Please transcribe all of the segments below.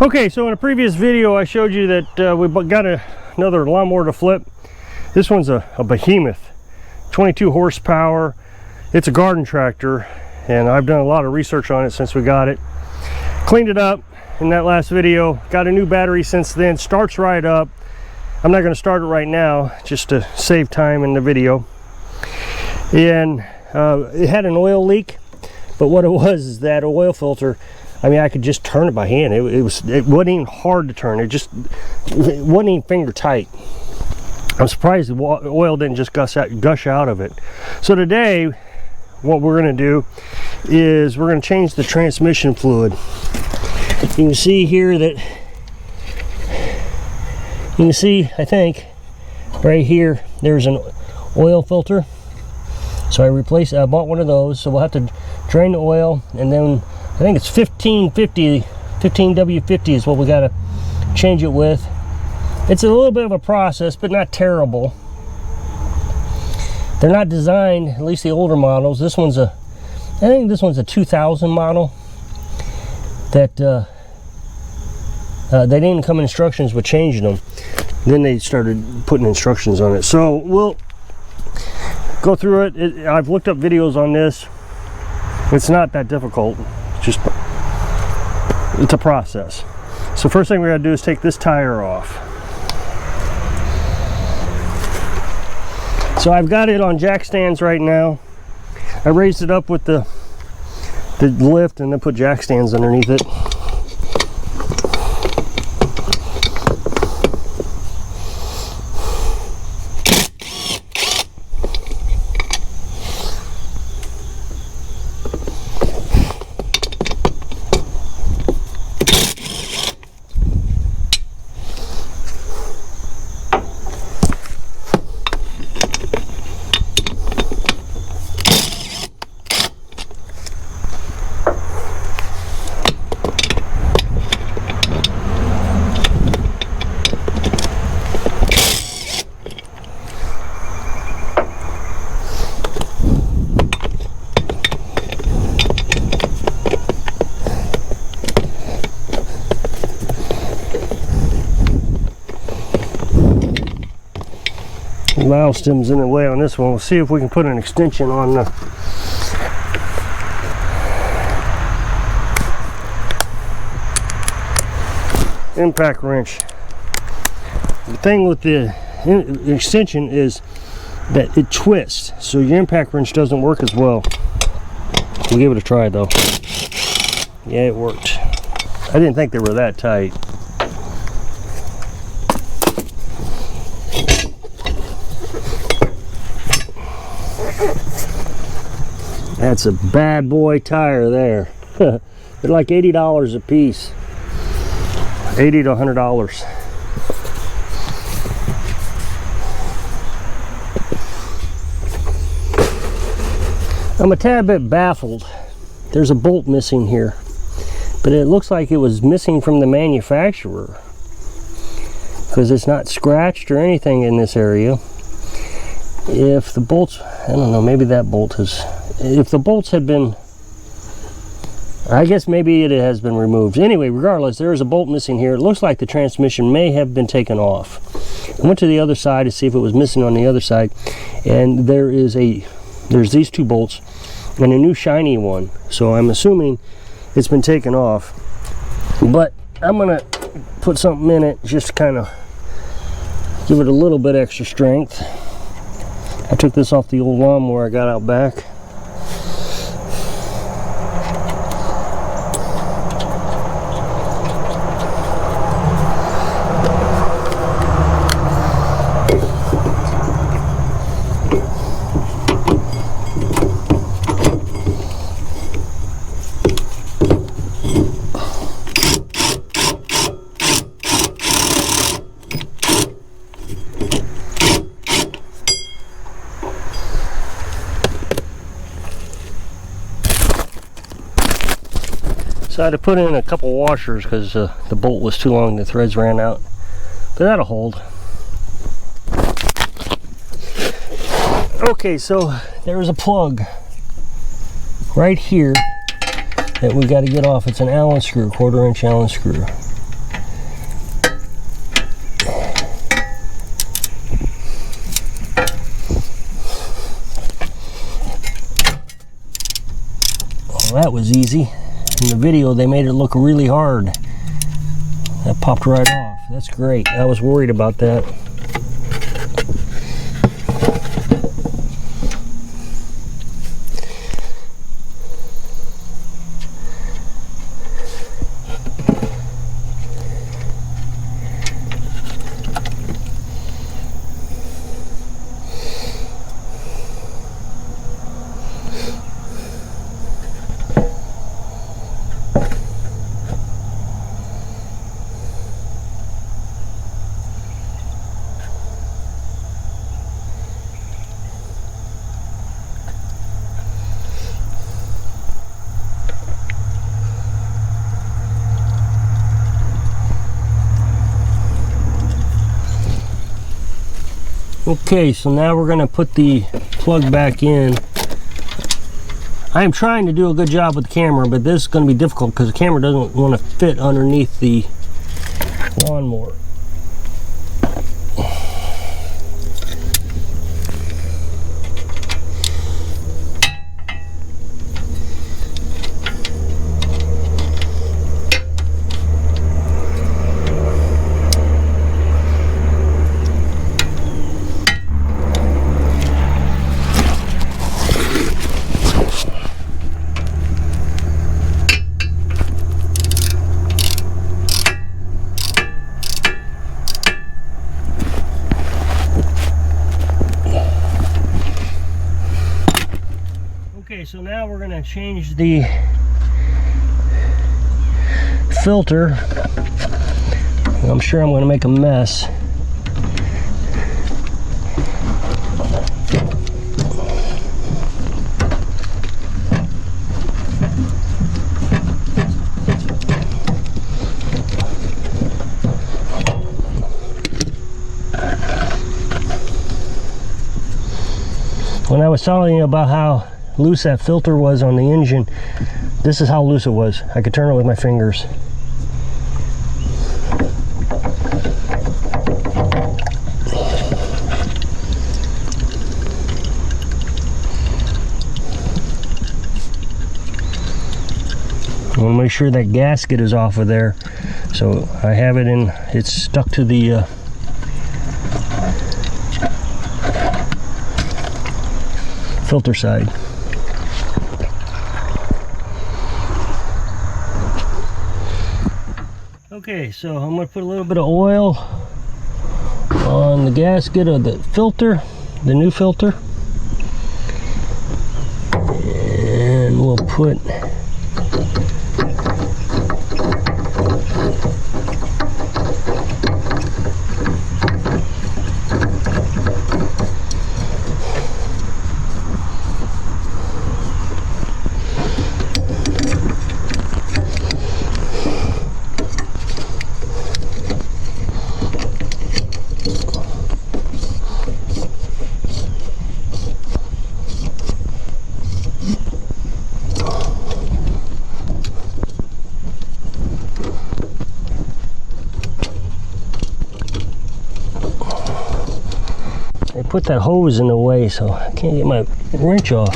Okay, so in a previous video I showed you that we got another lawnmower to flip. This one's a behemoth, 22 horsepower. It's a garden tractor, and I've done a lot of research on it since we got it. Cleaned it up in that last video, got a new battery since then, starts right up. I'm not going to start it right now just to save time in the video. And it had an oil leak, but what it was is that oil filter, I mean, I could just turn it by hand. It wasn't even hard to turn. It wasn't even finger tight. I'm surprised the oil didn't just gush out of it. So today, what we're going to do is we're going to change the transmission fluid. You can see here that, I think, right here, there's an oil filter. So I bought one of those, so we'll have to drain the oil, and then I think it's 15W50 is what we got to change it with. It's a little bit of a process, but not terrible. They're not designed, at least the older models. I think this one's a 2000 model. That they didn't come in instructions with changing them. Then they started putting instructions on it. So we'll go through it. I've looked up videos on this. It's not that difficult. It's a process. So first thing we're going to do is take this tire off. So I've got it on jack stands right now. I raised it up with the lift and then put jack stands underneath it. Valve stem's in the way on this one. We'll see if we can put an extension on the impact wrench. The thing with the extension is that it twists, so your impact wrench doesn't work as well. We'll give it a try though. Yeah, it worked. I didn't think they were that tight. That's a bad boy tire there. They're like $80 a piece. $80 to $100. I'm a tad bit baffled. There's a bolt missing here, but it looks like it was missing from the manufacturer because it's not scratched or anything in this area. If the bolts, I don't know, maybe that bolt has, if the bolts had been, I guess maybe it has been removed. Anyway, regardless, there is a bolt missing here. It looks like the transmission may have been taken off. I went to the other side to see if it was missing on the other side, and there's these two bolts and a new shiny one. So I'm assuming it's been taken off. But I'm gonna put something in it just to kind of give it a little bit extra strength. I took this off the old lawnmower I got out back. So I had to put in a couple washers because the bolt was too long, the threads ran out. But that'll hold. Okay, so there's a plug right here that we got to get off. It's an Allen screw, 1/4 inch Allen screw. Well, that was easy. In the video they made it look really hard. That popped right off. That's great. I was worried about that. Okay, so now we're going to put the plug back in. I am trying to do a good job with the camera, but this is going to be difficult because the camera doesn't want to fit underneath the lawnmower. Okay, so now we're going to change the filter. I'm sure I'm going to make a mess. When I was telling you about how loose that filter was on the engine, this is how loose it was. I could turn it with my fingers. I want to make sure that gasket is off of there. So I have it in, it's stuck to the filter side. Okay, so I'm going to put a little bit of oil on the gasket of the filter, the new filter, and we'll put put that hose in the way, so I can't get my wrench off.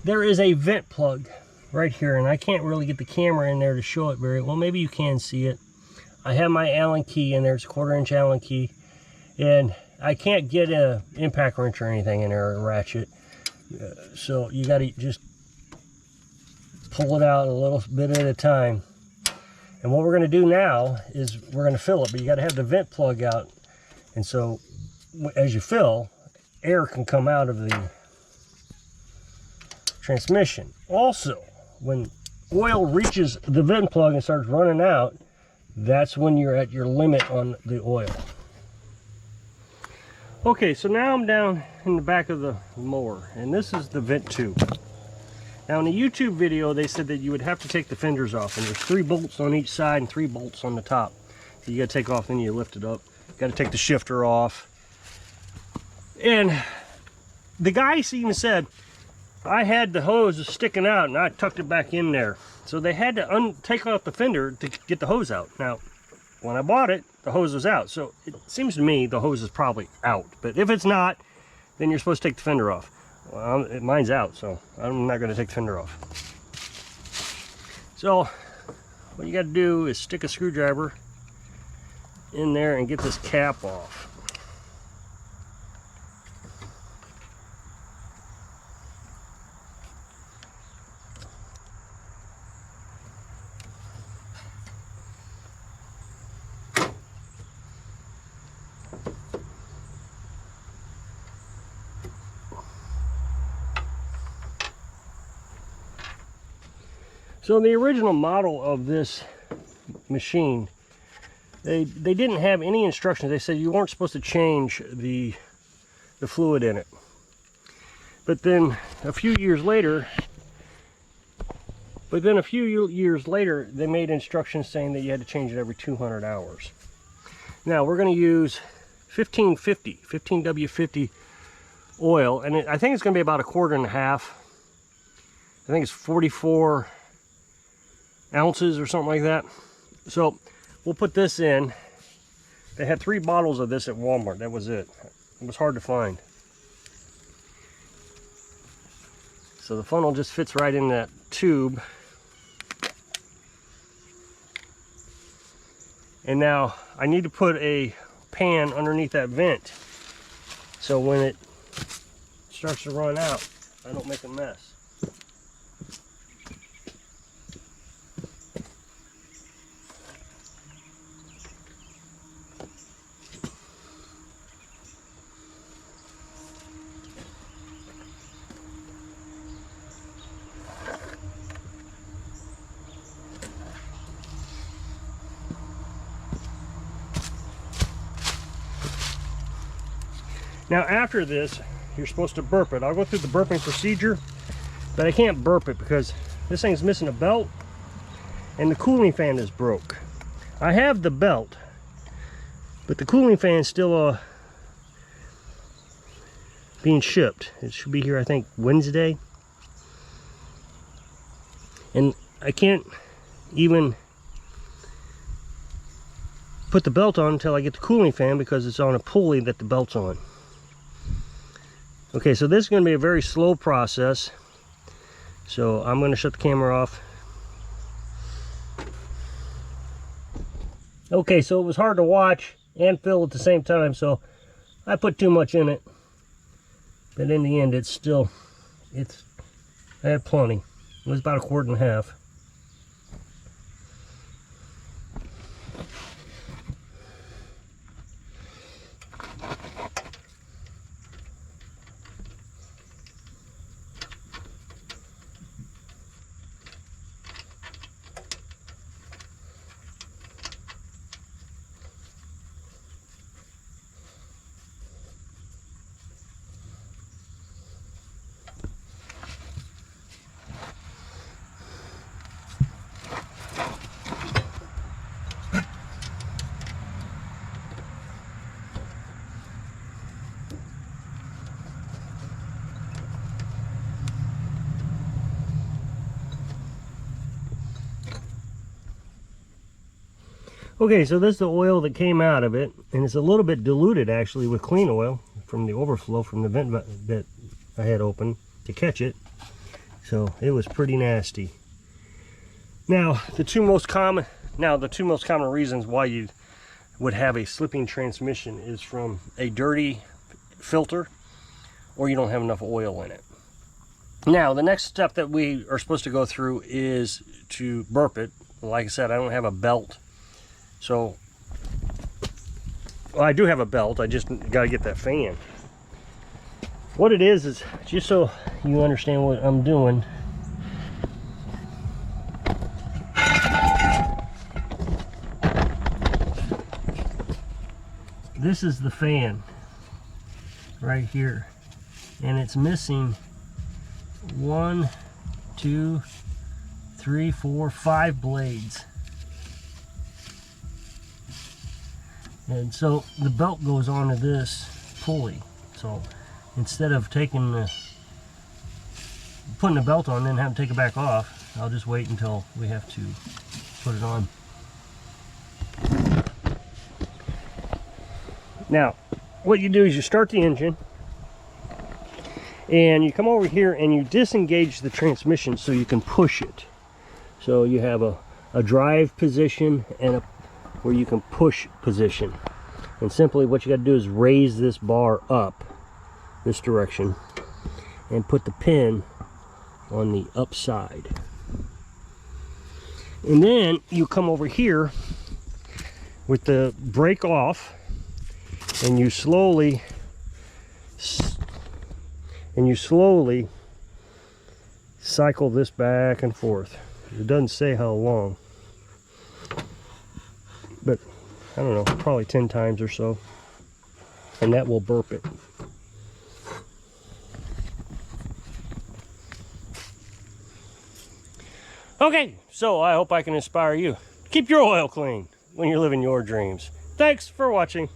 There is a vent plug right here, and I can't really get the camera in there to show it very well. Maybe you can see it. I have my Allen key in there. It's a 1/4-inch Allen key, and I can't get an impact wrench or anything in there, or a ratchet. So you got to just pull it out a little bit at a time. And what we're going to do now is we're going to fill it, but you got to have the vent plug out. And so as you fill, air can come out of the transmission. Also, when oil reaches the vent plug and starts running out, that's when you're at your limit on the oil. Okay, so now I'm down in the back of the mower, and this is the vent tube. Now in the YouTube video, they said that you would have to take the fenders off, and there's 3 bolts on each side and 3 bolts on the top. So you gotta take off, then you lift it up. You gotta take the shifter off. And the guy even said, I had the hose sticking out and I tucked it back in there. So they had to take off the fender to get the hose out. Now, when I bought it, the hose was out. So it seems to me the hose is probably out. But if it's not, then you're supposed to take the fender off. Well, mine's out, so I'm not going to take the fender off. So what you got to do is stick a screwdriver in there and get this cap off. So the original model of this machine, they didn't have any instructions. They said you weren't supposed to change the fluid in it. But then a few years later, they made instructions saying that you had to change it every 200 hours. Now we're going to use 15W50 oil, and I think it's going to be about 1.25 quarts. I think it's 44 ounces or something like that. So we'll put this in. They had 3 bottles of this at Walmart. That was it. It was hard to find. So the funnel just fits right in that tube. And now I need to put a pan underneath that vent, so when it starts to run out, I don't make a mess. Now after this, you're supposed to burp it. I'll go through the burping procedure, but I can't burp it because this thing's missing a belt and the cooling fan is broke. I have the belt, but the cooling fan is still being shipped. It should be here, I think, Wednesday. And I can't even put the belt on until I get the cooling fan because it's on a pulley that the belt's on. Okay, so this is going to be a very slow process. So I'm going to shut the camera off. Okay, so it was hard to watch and fill at the same time, so I put too much in it. But in the end, I had plenty. It was about 1.5 quarts. Okay, so this is the oil that came out of it, and it's a little bit diluted actually with clean oil from the overflow from the vent that I had open to catch it. So it was pretty nasty. Now the two most common reasons why you would have a slipping transmission is from a dirty filter or you don't have enough oil in it. Now the next step that we are supposed to go through is to burp it. Like I said, I don't have a belt. So, well, I do have a belt, I just got to get that fan. What it is just so you understand what I'm doing. This is the fan right here, and it's missing 1, 2, 3, 4, 5 blades. And so the belt goes onto this pulley. So instead of putting the belt on, then have to take it back off, I'll just wait until we have to put it on. Now, what you do is you start the engine, and you come over here and you disengage the transmission so you can push it. So you have a drive position and a where you can push position. And simply what you got to do is raise this bar up this direction and put the pin on the upside. And then you come over here with the brake off, and you slowly cycle this back and forth. It doesn't say how long, but I don't know, probably 10 times or so, and that will burp it. Okay, so I hope I can inspire you. Keep your oil clean when you're living your dreams. Thanks for watching.